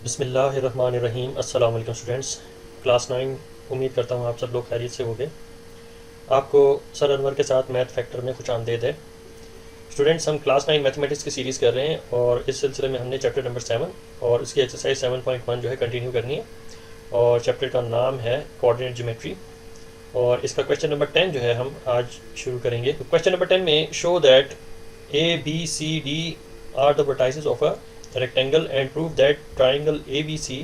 बिस्मिल्लाहिर्रहमानिर्रहीम। अस्सलाम वालेकुम स्टूडेंट्स। क्लास 9, उम्मीद करता हूँ आप सब लोग खैरियत से होंगे। आपको सर अनवर के साथ मैथ फैक्टर में कुछ आमदीद है। स्टूडेंट्स, हम क्लास 9 मैथमेटिक्स की सीरीज़ कर रहे हैं और इस सिलसिले में हमने चैप्टर नंबर 7 और इसकी एक्सरसाइज 7.1 जो है कंटिन्यू करनी है। और चैप्टर का नाम है कोऑर्डिनेट ज्योमेट्री और इसका क्वेश्चन नंबर 10 जो है हम आज शुरू करेंगे। तो क्वेश्चन नंबर 10 में show that ABCD are the vertices of a rectangle and prove that triangle ABC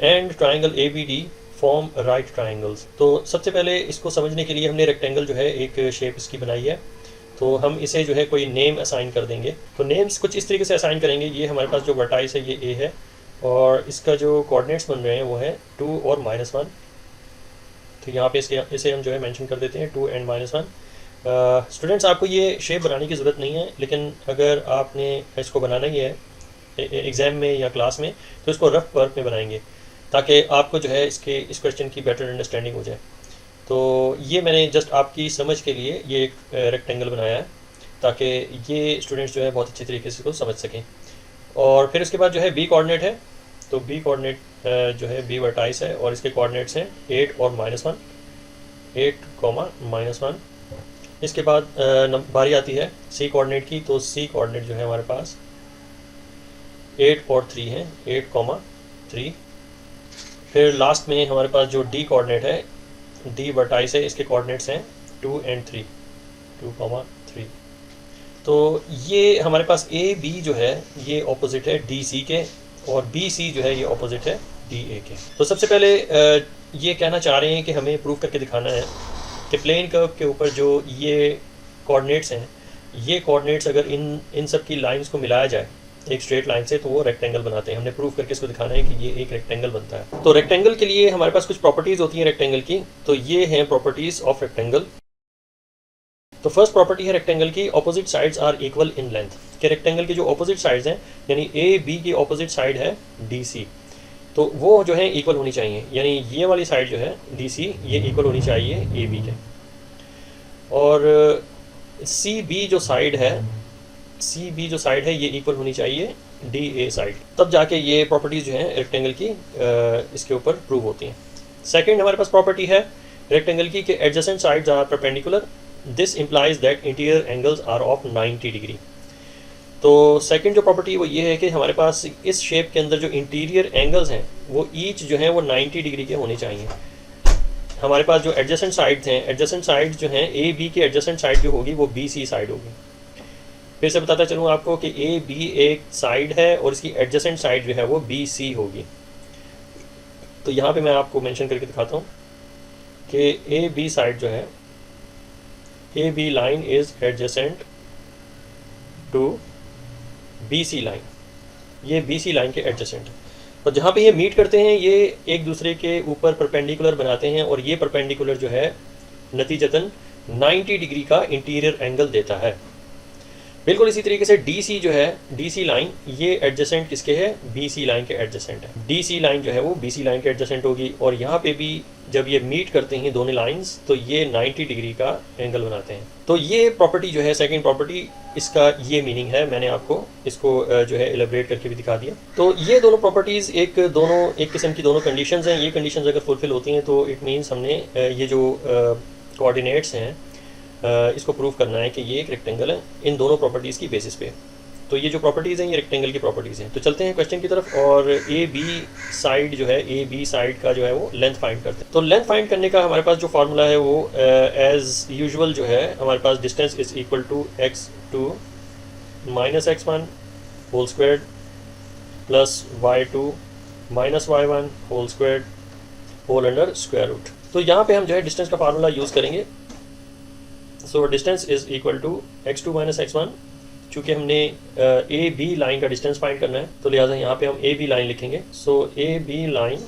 and triangle ABD form right triangles। तो सबसे पहले इसको समझने के लिए हमने रेक्टेंगल जो है एक शेप इसकी बनाई है, तो हम इसे जो है कोई नेम असाइन कर देंगे। तो नेम्स कुछ इस तरीके से असाइन करेंगे। ये हमारे पास जो वर्टाइस है ये A है और इसका जो कोऑर्डिनेट्स बन रहे हैं वो है 2 और -1। तो यहाँ पे इसे हम जो है मेंशन कर देते हैं 2 and -1। स्टूडेंट्स, आपको ये शेप बनाने की ज़रूरत नहीं है, लेकिन अगर आपने इसको बनाना ही है एग्ज़ाम में या क्लास में तो इसको रफ वर्क में बनाएंगे ताकि आपको जो है इस क्वेश्चन की बेटर अंडरस्टैंडिंग हो जाए। तो ये मैंने जस्ट आपकी समझ के लिए ये एक रेक्टेंगल बनाया है ताकि ये स्टूडेंट्स जो है बहुत अच्छी तरीके से इसको समझ सकें। और फिर उसके बाद जो है बी कोऑर्डिनेट है, तो बी कोऑर्डिनेट जो है बी वर्टाइस है और इसके कोऑर्डिनेट्स हैं 8 और -1, 8, -1। इसके बाद बारी आती है सी कोऑर्डिनेट की, तो सी कोऑर्डिनेट जो है हमारे पास 8 और 3 है, 8, 3। फिर लास्ट में हमारे पास जो डी कोऑर्डिनेट है, डी वर्टाइस है, इसके कोऑर्डिनेट्स हैं 2 and 3, 2, 3। तो ये हमारे पास ए बी जो है ये ऑपोजिट है डी सी के और बी सी जो है ये ऑपोजिट है डी ए के। तो सबसे पहले ये कहना चाह रहे हैं कि हमें प्रूव करके दिखाना है कि प्लेन कर्व के ऊपर जो ये कोऑर्डिनेट्स हैं, ये कोऑर्डिनेट्स अगर इन सब की लाइंस को मिलाया जाए एक स्ट्रेट लाइन से तो वो रेक्टेंगल बनाते हैं। हमने प्रूव करके इसको दिखाना है कि ये एक रेक्टेंगल बनता है। तो रेक्टेंगल के लिए हमारे पास कुछ प्रॉपर्टीज़ होती हैं रेक्टेंगल की, तो ये हैं प्रॉपर्टीज़ ऑफ रेक्टेंगल। तो फर्स्ट प्रॉपर्टी है रेक्टेंगल की, opposite sides are equal in length. कि रेक्टेंगल के जो ऑपोजिट साइड्स हैं, यानी ए बी की ऑपोजिट साइड है डी सी, तो वो जो है इक्वल होनी चाहिए। यानी ये वाली साइड जो है डी सी ये इक्वल होनी चाहिए ए बी के। और सी बी जो साइड है ये इक्वल होनी चाहिए डी ए साइड, तब जाके ये प्रॉपर्टीज़ जो हैं रेक्टेंगल की इसके ऊपर प्रूव होती हैं। सेकंड हमारे पास प्रॉपर्टी है रेक्टेंगल की कि adjacent sides are perpendicular, this implies that interior angles are of 90 degree. तो सेकंड जो प्रॉपर्टी वो ये है कि हमारे पास इस शेप के अंदर जो इंटीरियर एंगल्स हैं वो ईच जो हैं वो 90 डिग्री के होने चाहिए। हमारे पास जो एडजेसेंट साइड्स हैं, एडजेसेंट साइड जो हैं ए बी की एडजेसेंट साइड जो होगी वो बी सी साइड होगी। फिर से बताता चलूँ आपको कि ए बी एक साइड है और इसकी एडजेसेंट साइड जो है वो बी सी होगी। तो यहाँ पे मैं आपको मेंशन करके दिखाता हूँ कि ए बी साइड जो है, A B line is adjacent to B C line, ये बी सी लाइन के एडजेसेंट है। और जहाँ पे ये मीट करते हैं ये एक दूसरे के ऊपर परपेंडिकुलर बनाते हैं और ये परपेंडिकुलर जो है नतीजतन 90 डिग्री का इंटीरियर एंगल देता है। बिल्कुल इसी तरीके से डी सी जो है, डी सी लाइन ये एडजेसेंट किसके है, बी सी लाइन के एडजेसेंट है। डी सी लाइन जो है वो बी सी लाइन के एडजेसेंट होगी और यहाँ पे भी जब ये मीट करते हैं दोनों लाइंस तो ये 90 डिग्री का एंगल बनाते हैं। तो ये प्रॉपर्टी जो है सेकंड प्रॉपर्टी, इसका ये मीनिंग है। मैंने आपको इसको जो है एलेबरेट करके भी दिखा दिया। तो ये दोनों प्रॉपर्टीज़ एक किस्म की दोनों कंडीशंस हैं। ये कंडीशंस अगर फुलफिल होती हैं तो इट मीन्स हमने ये जो कोऑर्डिनेट्स हैं इसको प्रूव करना है कि ये एक रेक्टेंगल है इन दोनों प्रॉपर्टीज़ की बेसिस पे। तो ये जो प्रॉपर्टीज़ हैं ये रेक्टेंगल की प्रॉपर्टीज़ हैं। तो चलते हैं क्वेश्चन की तरफ और ए बी साइड जो है, ए बी साइड का जो है वो लेंथ फाइंड करते हैं। तो लेंथ फाइंड करने का हमारे पास जो फार्मूला है वो एज़ यूजुअल जो है हमारे पास distance is equal to x2 minus x1 whole squared plus y2 minus y1 whole squared whole under square root. तो यहाँ पे हम जो है डिस्टेंस का फार्मूला यूज़ करेंगे। So distance is equal to x2 minus x1। चूँकि हमने ए बी लाइन का डिस्टेंस फाइंड करना है तो लिहाजा यहाँ पे हम ए बी लाइन लिखेंगे। So A B line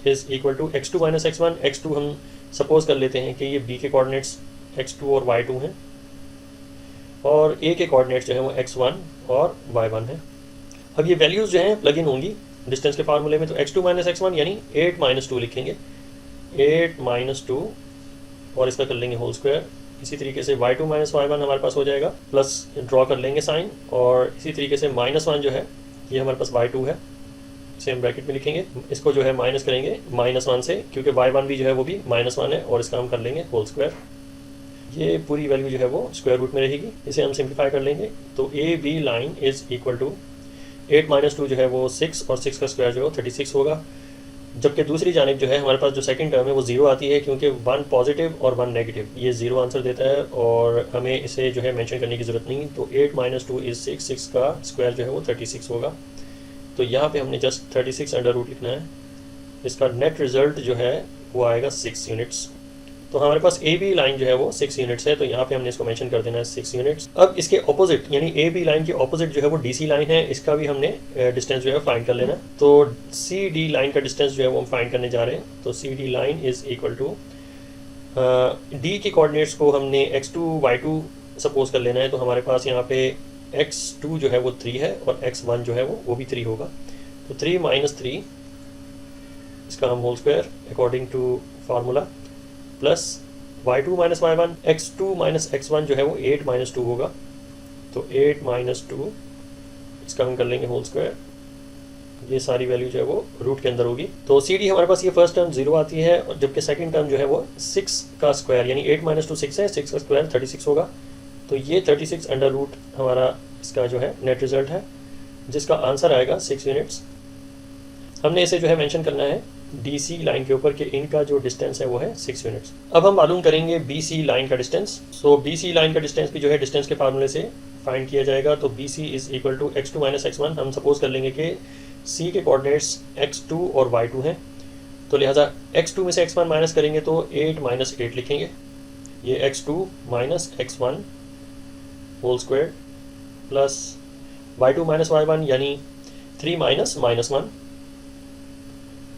is equal to x2 minus x1। x2 हम सपोज कर लेते हैं कि ये b के कोऑर्डिनेट्स x2 और y2 हैं और a के कोऑर्डिनेट्स जो है वो x1 और y1 है। अब ये वैल्यूज़ जो हैं प्लग इन होंगी डिस्टेंस के फार्मूले में। तो x2 माइनस x1 यानी 8 माइनस 2 लिखेंगे, 8 माइनस 2 और इसका कर लेंगे होल स्क्वायर। इसी तरीके से y2 माइनस y1 हमारे पास हो जाएगा, प्लस ड्रॉ कर लेंगे साइन और इसी तरीके से -1 जो है ये हमारे पास y2 है, इसे हम ब्रैकेट में लिखेंगे। इसको जो है माइनस करेंगे -1 से, क्योंकि y1 भी जो है वो भी -1 है, और इसका हम कर लेंगे होल स्क्वायर। ये पूरी वैल्यू जो है वो स्क्वायर रूट में रहेगी। इसे हम सिंप्लीफाई कर लेंगे, तो A B line is equal to 8 - 2 जो है वो 6, और 6 का स्क्वायर जो है वो 36 होगा। जबकि दूसरी जानिब जो है हमारे पास जो सेकंड टर्म है वो 0 आती है, क्योंकि 1 पॉजिटिव और 1 नेगेटिव, ये 0 आंसर देता है, और हमें इसे जो है मेंशन करने की ज़रूरत नहीं। तो 8 - 2 इज़ 6, 6 का स्क्वायर जो है वो 36 होगा। तो यहाँ पे हमने जस्ट 36 अंडर रूट लिखना है। इसका नेट रिज़ल्ट जो है वो आएगा 6 यूनिट्स। तो हमारे पास ए बी लाइन जो है वो 6 यूनिट्स है, तो यहाँ पे हमने इसको मेंशन कर देना है 6 यूनिट्स। अब इसके ऑपोजिट यानी ए बी लाइन के ऑपोजिट जो है वो डी सी लाइन है, इसका भी हमने डिस्टेंस जो है फाइंड कर लेना। तो सी डी लाइन का डिस्टेंस जो है वो हम फाइंड करने जा रहे हैं। तो C D line is equal to D के कोऑर्डिनेट्स को हमने x2 y2 सपोज कर लेना है। तो हमारे पास यहाँ पे x2 जो है वो 3 है, और x1 जो है वो भी 3 होगा। तो 3 - 3 इसका हम whole square according to formula, plus y2 - y1, x2 - x1 जो है वो 8 - 2 होगा। तो 8 - 2 इसका हम कर लेंगे होल स्क्वायर। ये सारी वैल्यू जो है वो रूट के अंदर होगी। तो सी डी हमारे पास ये फर्स्ट टर्म 0 आती है, और जबकि सेकंड टर्म जो है वो 6 का स्क्वायर यानी 8 - 2 6 है, 6 का स्क्वायर 36 होगा। तो ये 36 अंडर रूट हमारा इसका जो है नेट रिजल्ट है, जिसका आंसर आएगा 6 यूनिट्स। हमने इसे जो है मेंशन करना है DC लाइन के ऊपर कि इनका जो डिस्टेंस है वो है 6 यूनिट्स। अब हम मालूम करेंगे BC लाइन का डिस्टेंस। सो BC लाइन का डिस्टेंस भी जो है डिस्टेंस के फार्मूले से फाइंड किया जाएगा। तो BC is equal to x2 - x1। हम सपोज कर लेंगे कि C के कोऑर्डिनेट्स x2 और y2 हैं, तो लिहाजा x2 में से x1 माइनस करेंगे तो 8 - 8 लिखेंगे। ये x2 - x1 whole square plus y2 - y1 यानी 3 - -1,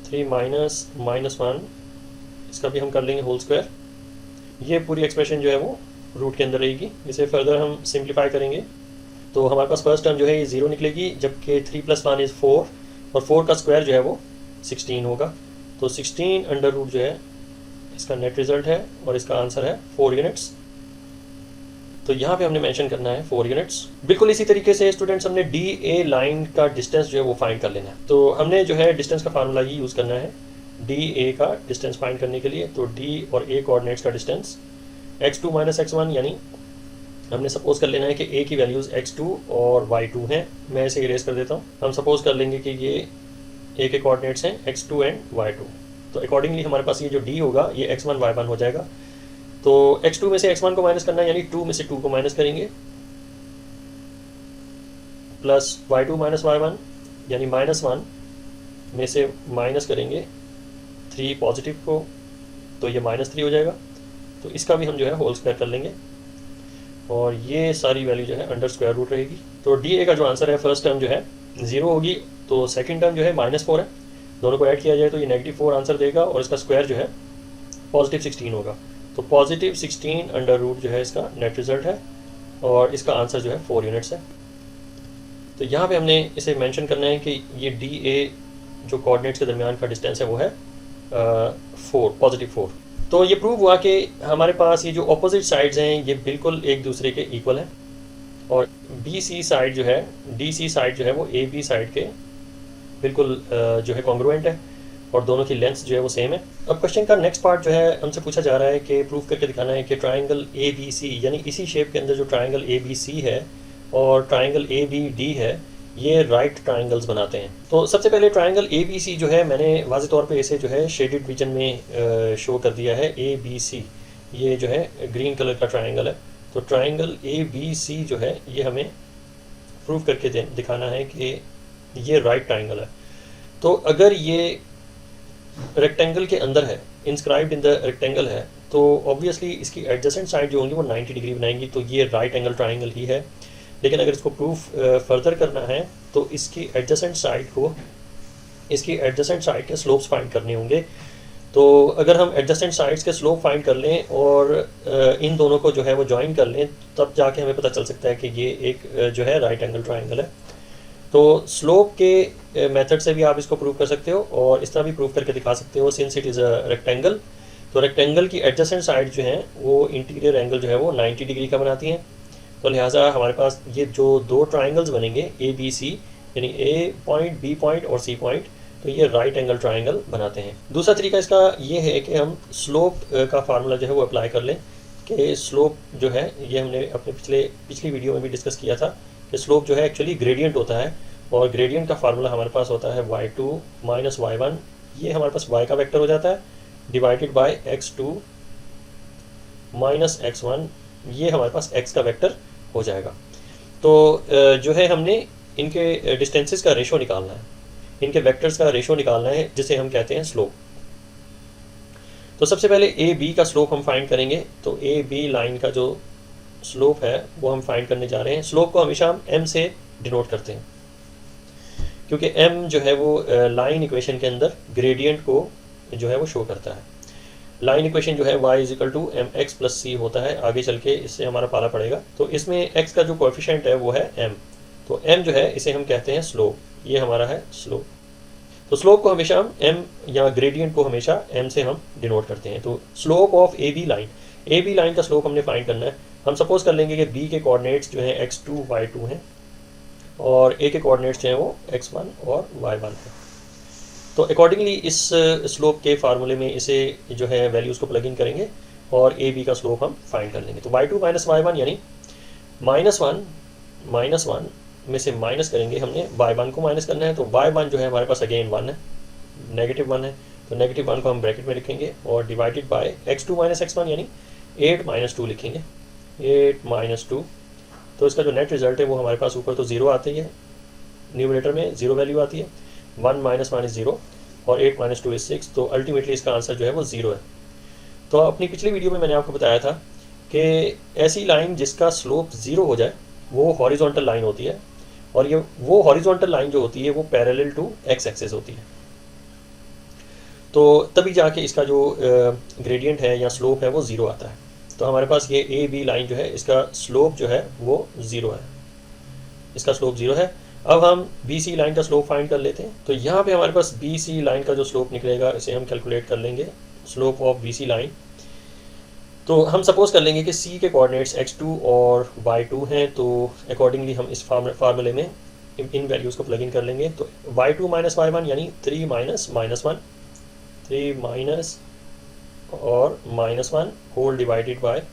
3 - -1 इसका भी हम कर लेंगे होल स्क्वायर। ये पूरी एक्सप्रेशन जो है वो रूट के अंदर रहेगी। इसे फर्दर हम सिंप्लीफाई करेंगे, तो हमारे पास फर्स्ट टर्म जो है ये 0 निकलेगी, जबकि 3 + 1 इज़ 4, और 4 का स्क्वायर जो है वो 16 होगा। तो 16 अंडर रूट जो है इसका नेट रिजल्ट है, और इसका आंसर है 4 यूनिट्स। तो यहाँ पे हमने मेंशन करना है 4 यूनिट्स। बिल्कुल इसी तरीके से स्टूडेंट्स हमने डी ए लाइन का डिस्टेंस जो है वो फाइंड कर लेना है। तो हमने जो है डिस्टेंस का फार्मूला ही यूज़ करना है डी ए का डिस्टेंस फाइंड करने के लिए। तो डी और ए कोऑर्डिनेट्स का डिस्टेंस x2 - x1 यानी हमने सपोज कर लेना है कि a की वैल्यूज़ x2 और y2 हैं। मैं इसे इरेज कर देता हूँ। हम सपोज कर लेंगे कि ये a के कोऑर्डिनेट्स हैं x2 एंड y2। तो अकॉर्डिंगली हमारे पास ये जो d होगा ये x1 y1 हो जाएगा। तो x2 में से x1 को माइनस करना है, यानी 2 में से 2 को माइनस करेंगे, प्लस y2 - y1 यानी -1 में से माइनस करेंगे 3 पॉजिटिव को, तो ये -3 हो जाएगा। तो इसका भी हम जो है होल स्क्वायर कर लेंगे, और ये सारी वैल्यू जो है अंडर स्क्वायर रूट रहेगी। तो डी ए का जो आंसर है फर्स्ट टर्म जो है 0 होगी, तो सेकंड टर्म जो है -4 है। दोनों को ऐड किया जाए तो ये -4 आंसर देगा, और इसका स्क्वायर जो है +16 होगा। तो +16 अंडर रूट जो है इसका नेट रिजल्ट है, और इसका आंसर जो है 4 यूनिट्स है। तो यहाँ पे हमने इसे मेंशन करना है कि ये डी ए जो कोऑर्डिनेट्स के दरमियान का डिस्टेंस है वो है 4। तो ये प्रूव हुआ कि हमारे पास ये जो ऑपोजिट साइड्स हैं ये बिल्कुल एक दूसरे के इक्वल हैं, और बी सी साइड जो है डी सी साइड जो है वो ए बी साइड के बिल्कुल जो है कॉन्ग्रुएंट है, और दोनों की लेंथ जो है वो सेम है। अब क्वेश्चन का नेक्स्ट पार्ट जो है हमसे पूछा जा रहा है कि प्रूफ करके दिखाना है कि ट्राइंगल ए बी सी यानी इसी शेप के अंदर जो ट्राइंगल ए बी सी है और ट्राइंगल ए बी डी है ये राइट ट्राइंगल्स बनाते हैं। तो सबसे पहले ट्राइंगल ए बी सी जो है मैंने वाज़े तौर पे इसे जो है शेडेड रीजन में शो कर दिया है। ए बी सी ये जो है ग्रीन कलर का ट्राइंगल है। तो ट्राइंगल ए बी सी जो है ये हमें प्रूफ करके दिखाना है कि ये राइट ट्राइंगल है। तो अगर ये रेक्टेंगल के अंदर है, इंस्क्राइब्ड इन द रेक्टेंगल है, तो ऑब्वियसली इसकी एडजेसेंट साइड जो होंगी वो 90 डिग्री बनाएंगी, तो ये राइट एंगल ट्राइंगल ही है। लेकिन अगर इसको प्रूफ फर्दर करना है तो इसकी एडजेसेंट साइड के स्लोप्स फाइंड करने होंगे। तो अगर हम एडजेसेंट साइड्स के स्लोप फाइंड कर लें और इन दोनों को जो है वो ज्वाइन कर लें, तब जाके हमें पता चल सकता है कि ये एक जो है राइट एंगल ट्राइंगल है। तो स्लोप के मेथड से भी आप इसको प्रूव कर सकते हो, और इस तरह भी प्रूव करके दिखा सकते हो। Since it is a rectangle, तो रेक्टेंगल की एडजेसेंट साइड जो है वो इंटीरियर एंगल जो है वो 90 डिग्री का बनाती हैं। तो लिहाजा हमारे पास ये जो दो ट्राइंगल्स बनेंगे ए बी सी, यानी ए पॉइंट, बी पॉइंट और सी पॉइंट, तो ये राइट एंगल ट्राइंगल बनाते हैं। दूसरा तरीका इसका ये है कि हम स्लोप का फार्मूला जो है वो अप्लाई कर लें कि स्लोप जो है, ये हमने अपने पिछली वीडियो में भी डिस्कस किया था कि स्लोप जो है एक्चुअली ग्रेडियंट होता है, और ग्रेडियंट का फार्मूला हमारे पास होता है y2 माइनस y1, ये हमारे पास y का वेक्टर हो जाता है, divided by x2 minus x1, ये हमारे पास x का वेक्टर हो जाएगा। तो जो है हमने इनके डिस्टेंसेस का रेशो निकालना है, इनके वेक्टर्स का रेशो निकालना है, जिसे हम कहते हैं स्लोप। तो सबसे पहले ए बी का स्लोप हम फाइंड करेंगे। तो ए बी लाइन का जो स्लोप है वो हम फाइंड करने जा रहे हैं। स्लोप को हमेशा हम एम से डिनोट करते हैं, क्योंकि एम जो है वो लाइन इक्वेशन के अंदर ग्रेडियंट को जो है वो शो करता है। लाइन इक्वेशन जो है y is equal to M X plus C होता है, आगे चल के इससे हमारा पाला पड़ेगा। तो इसमें x का जो कोएफिशिएंट है वो है m, तो m जो है इसे हम कहते हैं स्लोप, ये हमारा है स्लोप। तो स्लोप को हमेशा हम m या ग्रेडियंट को हमेशा m से हम डिनोट करते हैं। तो slope of A B line, A B line का स्लोप हमने फाइंड करना है। हम सपोज कर लेंगे कि b के कोऑर्डिनेट्स जो है x2 y2 हैं, और a के कोऑर्डिनेट्स जो हैं वो x1 और y1 है। तो अकॉर्डिंगली इस स्लोप के फार्मूले में इसे जो है वैल्यूज़ को प्लग इन करेंगे और ए बी का स्लोप हम फाइंड कर लेंगे। तो y2 माइनस y1 यानी -1 में से माइनस करेंगे, हमने y1 को माइनस करना है। तो y1 जो है हमारे पास अगेन 1 है, -1 है, तो -1 को हम ब्रैकेट में लिखेंगे और divided by x2 minus x1 यानी 8 माइनस 2 लिखेंगे, 8 माइनस 2। तो इसका जो नेट रिजल्ट है वो हमारे पास ऊपर तो 0 आती है, न्यूमरेटर में 0 वैल्यू आती है, 1 माइनस 1 इज 0 और 8 माइनस 2 इज 6, तो अल्टीमेटली इसका आंसर जो है वो 0 है। तो अपनी पिछली वीडियो में मैंने आपको बताया था कि ऐसी लाइन जिसका स्लोप 0 हो जाए वो हॉरिजॉन्टल लाइन होती है, और ये वो हॉरिजॉन्टल लाइन जो होती है वो पैरेलल टू एक्स एक्सिस होती है। तो तभी जाके इसका जो ग्रेडियंट है या स्लोप है वो 0 आता है। तो हमारे पास ये ए बी लाइन जो है इसका स्लोप जो है वो 0 है, इसका स्लोप 0 है। अब हम बी सी लाइन का स्लोप फाइंड कर लेते हैं। तो यहाँ पे हमारे पास बी सी लाइन का जो स्लोप निकलेगा इसे हम कैलकुलेट कर लेंगे, slope of B C line. तो हम सपोज कर लेंगे कि सी के कोऑर्डिनेट्स x2 और y2 हैं, तो अकॉर्डिंगली हम इस फार्मूले में इन वैल्यूज़ को प्लग इन कर लेंगे। तो y2 माइनस y1 यानी 3 माइनस -1, 3 माइनस और -1 whole divided by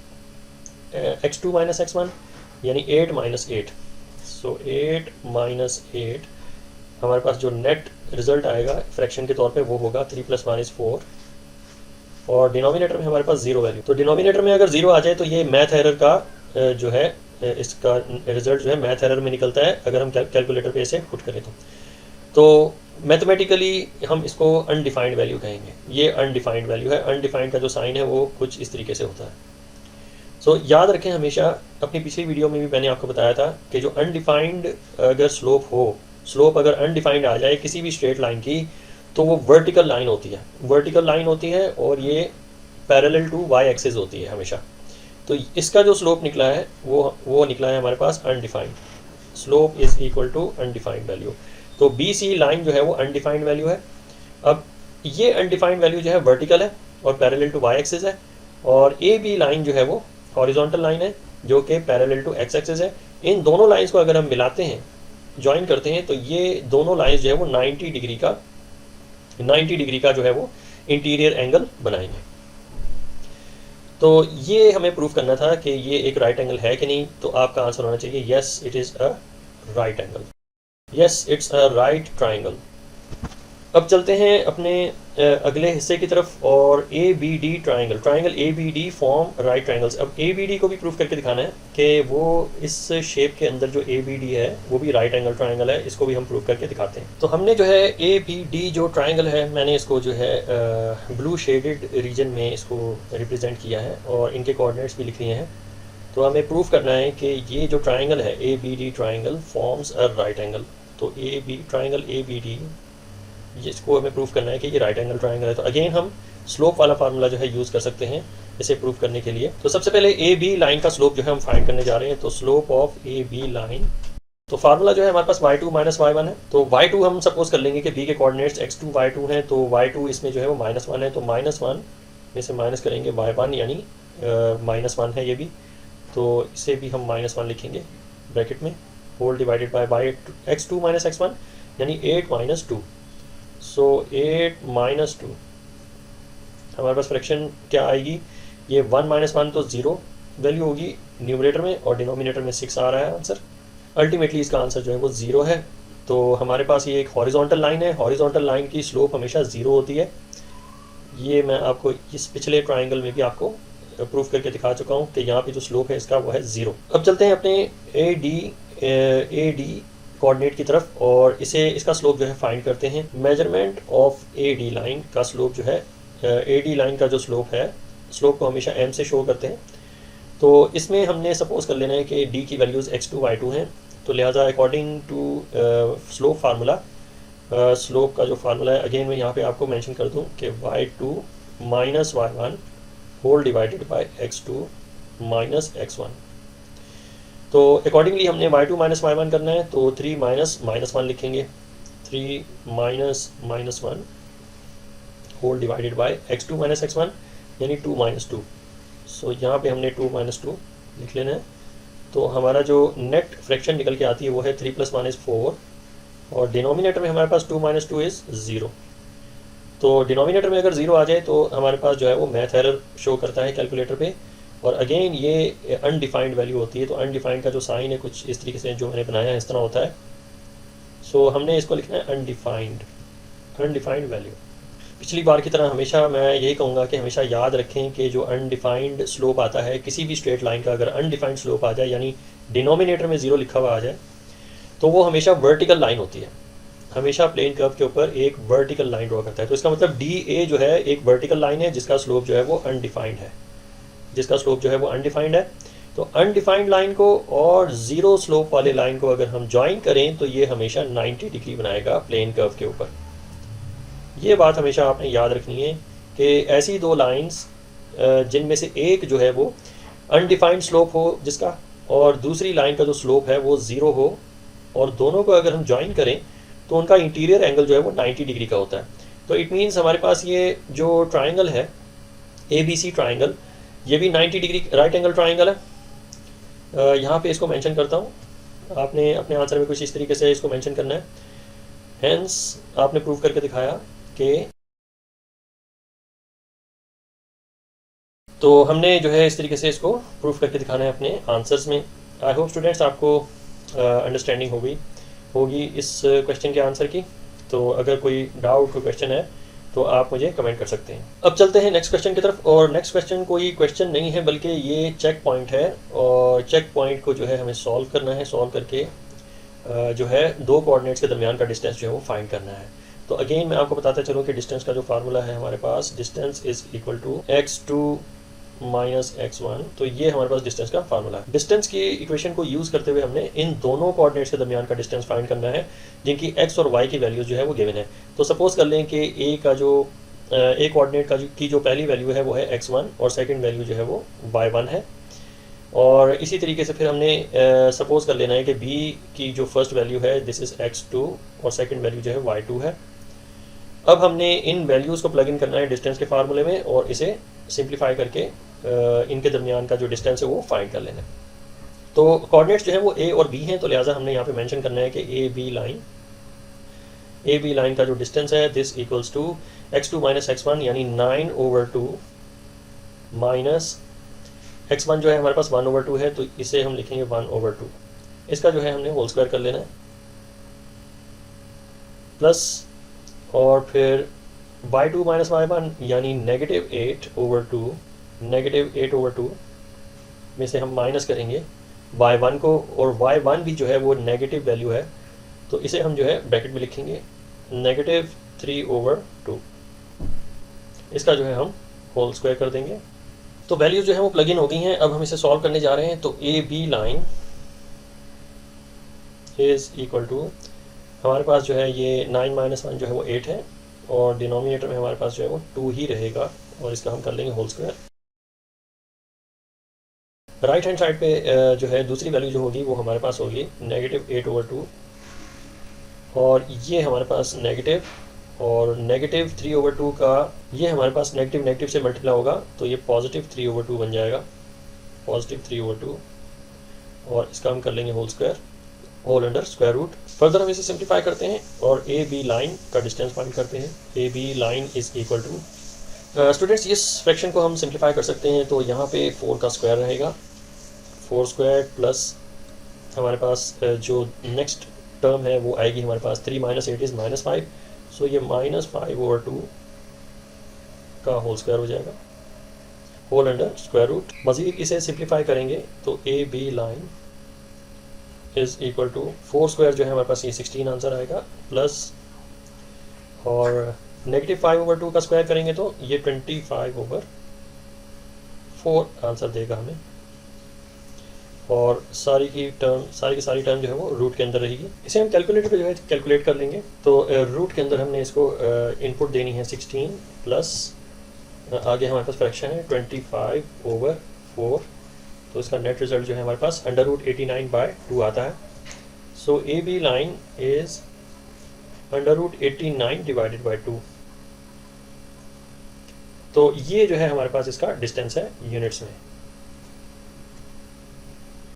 x2 minus x1 यानी 8 माइनस 8। सो 8 माइनस 8 हमारे पास जो नेट रिजल्ट आएगा फ्रैक्शन के तौर पे वो होगा 3 + 1 = 4, और डिनोमिनेटर में हमारे पास 0 वैल्यू। तो डिनोमिनेटर में अगर 0 आ जाए तो ये मैथ एरर का जो है इसका रिजल्ट जो है मैथ एरर में निकलता है, अगर हम कैलकुलेटर पे इसे पुट करें तो मैथमेटिकली हम इसको अनडिफाइंड वैल्यू कहेंगे। ये अनडिफाइंड वैल्यू है, अनडिफाइंड का जो साइन है वो कुछ इस तरीके से होता है। सो याद रखें हमेशा, अपनी पिछली वीडियो में भी मैंने आपको बताया था कि जो अनडिफाइंड अगर स्लोप हो, स्लोप अगर अनडिफाइंड आ जाए किसी भी स्ट्रेट लाइन की, तो वो वर्टिकल लाइन होती है, वर्टिकल लाइन होती है, और ये पैरेलल टू वाई एक्सिस होती है हमेशा। तो इसका जो स्लोप निकला है वो निकला है हमारे पास undefined, slope is equal to undefined value. तो बी सी लाइन जो है वो अनडिफाइंड वैल्यू है। अब ये अनडिफाइंड वैल्यू जो है वर्टिकल है और पैरेलल टू वाई एक्सिस है, और ए बी लाइन जो है वो हॉरिजॉन्टल लाइन है जो कि पैरेलल टू एक्स एक्सिस है। इन दोनों लाइंस को अगर हम मिलाते हैं, ज्वाइन करते हैं, तो ये दोनों लाइंस जो है वो 90 डिग्री का जो है वो इंटीरियर एंगल बनाएंगे। तो ये हमें प्रूफ करना था कि ये एक राइट एंगल है कि नहीं। तो आपका आंसर होना चाहिए yes it is a right angle, yes it's a right triangle. अब चलते हैं अपने अगले हिस्से की तरफ, और A B D triangle, triangle A B D form right triangles. अब ए बी डी को भी प्रूफ करके दिखाना है कि वो इस शेप के अंदर जो ए बी डी है वो भी राइट एंगल ट्राइंगल है, इसको भी हम प्रूफ करके दिखाते हैं। तो हमने जो है ए बी डी जो ट्राइंगल है, मैंने इसको जो है ब्लू शेडेड रीजन में इसको रिप्रेजेंट किया है और इनके कोऑर्डिनेट्स भी लिख लिए हैं। तो हमें प्रूफ करना है कि ये जो ट्राइंगल है A B D triangle forms a right angle. तो A B triangle A B D, इसको हमें प्रूफ करना है कि ये राइट एंगल ट्राइंगल है। तो अगेन हम स्लोप वाला फार्मूला जो है यूज़ कर सकते हैं इसे प्रूफ करने के लिए। तो सबसे पहले ए बी लाइन का स्लोप जो है हम फाइंड करने जा रहे हैं। तो slope of A B line, तो फार्मूला जो है हमारे पास y2 माइनस y1 है। तो y2 हम सपोज कर लेंगे कि b के कोऑर्डिनेट्स x2 y2 हैं, तो y2 इसमें जो है वो -1 है, तो -1 में से माइनस करेंगे y1 यानी -1 है ये भी, तो इसे भी हम -1 लिखेंगे ब्रैकेट में, whole divided by x2 minus x1 यानी 8 माइनस 2। सो 8 माइनस 2 हमारे पास फ्रैक्शन क्या आएगी, ये 1 माइनस 1 तो 0 वैल्यू होगी न्यूमरेटर में और डिनोमिनेटर में 6 आ रहा है आंसर। अल्टीमेटली इसका आंसर जो है वो 0 है। तो हमारे पास ये एक हॉरिजॉन्टल लाइन है, हॉरिजॉन्टल लाइन की स्लोप हमेशा 0 होती है। ये मैं आपको इस पिछले ट्राइंगल में भी आपको प्रूफ करके दिखा चुका हूँ कि यहाँ पे जो स्लोप है इसका वो है 0। अब चलते हैं अपने ए डी कोऑर्डिनेट की तरफ और इसका स्लोप जो है फाइंड करते हैं। Measurement of A D line का स्लोप जो है, ए डी लाइन का जो स्लोप है, स्लोप को हमेशा m से शो करते हैं। तो इसमें हमने सपोज कर लेना है कि d की वैल्यूज़ x2 y2 हैं, तो लिहाजा according to slope formula, slope का जो फार्मूला है अगेन मैं यहाँ पे आपको मेंशन कर दूँ कि y2 minus y1 whole divided by x2 minus x1। तो अकॉर्डिंगली हमने y2 माइनस y1 करना है, तो 3 माइनस माइनस 1 लिखेंगे, 3 minus minus 1 whole divided by x2 minus x1 यानी 2 माइनस 2। सो यहाँ पे हमने 2 माइनस 2 लिख लेना है। तो हमारा जो नेट फ्रैक्शन निकल के आती है वो है 3 + 1 = 4 और डिनोमिनेटर में हमारे पास 2 माइनस 2 = 0। तो डिनोमिनेटर में अगर 0 आ जाए तो हमारे पास जो है वो मैथ एरर शो करता है कैलकुलेटर पे। और अगेन ये अनडिफाइंड वैल्यू होती है, तो अनडिफाइंड का जो साइन है कुछ इस तरीके से जो मैंने बनाया है इस तरह होता है। सो हमने इसको लिखना है अनडिफाइंड वैल्यू। पिछली बार की तरह हमेशा मैं यही कहूँगा कि हमेशा याद रखें कि जो अनडिफाइंड स्लोप आता है किसी भी स्ट्रेट लाइन का, अगर अनडिफाइंड स्लोप आ जाए यानी डिनोमिनेटर में 0 लिखा हुआ आ जाए तो वो हमेशा वर्टिकल लाइन होती है, हमेशा प्लेन कर्व के ऊपर एक वर्टिकल लाइन ड्रॉ करता है। तो इसका मतलब DA जो है एक वर्टिकल लाइन है जिसका स्लोप जो है वो अनडिफाइंड है, तो अनडिफाइंड लाइन को और 0 स्लोप वाले लाइन को अगर हम ज्वाइन करें तो ये हमेशा 90 डिग्री बनाएगा प्लेन कर्व के ऊपर। ये बात हमेशा आपने याद रखनी है कि ऐसी दो लाइंस जिनमें से एक जो है वो अनडिफाइंड स्लोप हो जिसका, और दूसरी लाइन का जो स्लोप है वो 0 हो, और दोनों को अगर हम ज्वाइन करें तो उनका इंटीरियर एंगल जो है वो 90 डिग्री का होता है। तो इट मीन्स हमारे पास ये जो ट्राइंगल है ABC ट्राइंगल, ये भी 90 डिग्री राइट एंगल ट्राइंगल है। यहाँ पे इसको मेंशन करता हूँ, आपने अपने आंसर में कुछ इस तरीके से इसको मेंशन करना है। हेंस आपने प्रूव करके दिखाया कि तो हमने जो है इस तरीके से इसको प्रूफ करके दिखाना है अपने आंसर्स में। आई होप स्टूडेंट्स आपको अंडरस्टैंडिंग होगी इस क्वेश्चन के आंसर की। तो अगर कोई डाउट कोई क्वेश्चन है तो आप मुझे कमेंट कर सकते हैं। अब चलते हैं नेक्स्ट क्वेश्चन की तरफ, और नेक्स्ट क्वेश्चन कोई क्वेश्चन नहीं है बल्कि ये चेक पॉइंट है, और चेक पॉइंट को जो है हमें सॉल्व करना है। सॉल्व करके जो है दो कोऑर्डिनेट्स के दरमियान का डिस्टेंस जो है वो फाइंड करना है। तो अगेन मैं आपको बताता चलूँ कि डिस्टेंस का जो फार्मूला है हमारे पास, distance is equal to x2 minus x1। तो ये हमारे पास डिस्टेंस का फार्मूला है। डिस्टेंस की इक्वेशन को यूज़ करते हुए हमने इन दोनों कोऑर्डिनेट्स के दरमियान का डिस्टेंस फाइंड करना है जिनकी x और y की वैल्यूज जो है वो गिवन है। तो सपोज कर लें कि ए कोऑर्डिनेट की जो पहली वैल्यू है वो है x1 और सेकंड वैल्यू जो है वो y1 है। और इसी तरीके से फिर हमने सपोज कर लेना है कि b की जो फर्स्ट वैल्यू है दिस इज़ x2 और सेकंड वैल्यू जो है y2 है। अब हमने इन वैल्यूज़ को प्लग इन करना है डिस्टेंस के फार्मूले में और इसे सिंप्लीफाई करके इनके दरमियान का जो डिस्टेंस है वो फाइंड कर लेना है। तो कोऑर्डिनेट्स जो है वो a और b हैं, तो लिहाजा हमने यहाँ पे मेंशन करना है कि ए बी लाइन का जो डिस्टेंस है this equals to x2 minus x1 यानी 9/2 माइनस x1 जो है हमारे पास 1/2 है, तो इसे हम लिखेंगे 1/2। इसका जो है हमने होल स्क्वायर कर लेना है, प्लस और फिर y2 माइनस y1 यानी -8/2 में से हम माइनस करेंगे y1 को, और y1 भी जो है वो नेगेटिव वैल्यू है, तो इसे हम जो है ब्रैकेट में लिखेंगे -3/2। इसका जो है हम होल स्क्वायर कर देंगे। तो वैल्यू जो है वो प्लग इन हो गई हैं। अब हम इसे सॉल्व करने जा रहे हैं। तो A B line is equal to हमारे पास जो है ये 9 - 1 जो है वो 8 है, और डिनोमिनेटर में हमारे पास जो है वो 2 ही रहेगा, और इसका हम कर लेंगे whole square. Right hand side पे जो है दूसरी वैल्यू जो होगी वो हमारे पास होगी -8/2, और ये हमारे पास नेगेटिव, और -3/2 का ये हमारे पास नेगेटिव से मल्टीप्लाई होगा, तो ये +3/2 बन जाएगा, +3/2, और इसका हम कर लेंगे whole square. Whole under square root. Further हम इसे सिंप्लीफाई करते हैं और ए बी लाइन का डिस्टेंस फाइंड करते हैं। A B line is equal to, students इस फ्रैक्शन को हम सिंप्लीफाई कर सकते हैं, तो यहाँ पे 4 का स्क्वायर रहेगा, 4 स्क्वायर प्लस हमारे पास जो नेक्स्ट टर्म है वो आएगी हमारे पास 3 माइनस 8 इज़ -5, सो ये -5/2 का होल स्क्वायर हो जाएगा, होल अंडर स्क्वायर रूट। मज़ीद इसे सिंप्लीफाई करेंगे तो A B line is equal to 4 square जो है हमारे पास ये 16 आंसर आएगा, प्लस और -5/2 का स्क्वायर करेंगे तो ये 25/4 आंसर देगा हमें, और सारी की सारी टर्म जो है वो रूट के अंदर रहेगी। इसे हम कैलकुलेटर पे जो है कैलकुलेट कर लेंगे। तो रूट के अंदर हमने इसको इनपुट देनी है 16 प्लस आगे हमारे पास फ्रैक्शन है 25/4, तो इसका नेट रिजल्ट जो है हमारे पास √89/2 आता है। So A B line is √89 divided by 2। तो ये जो है हमारे पास इसका डिस्टेंस है यूनिट्स में।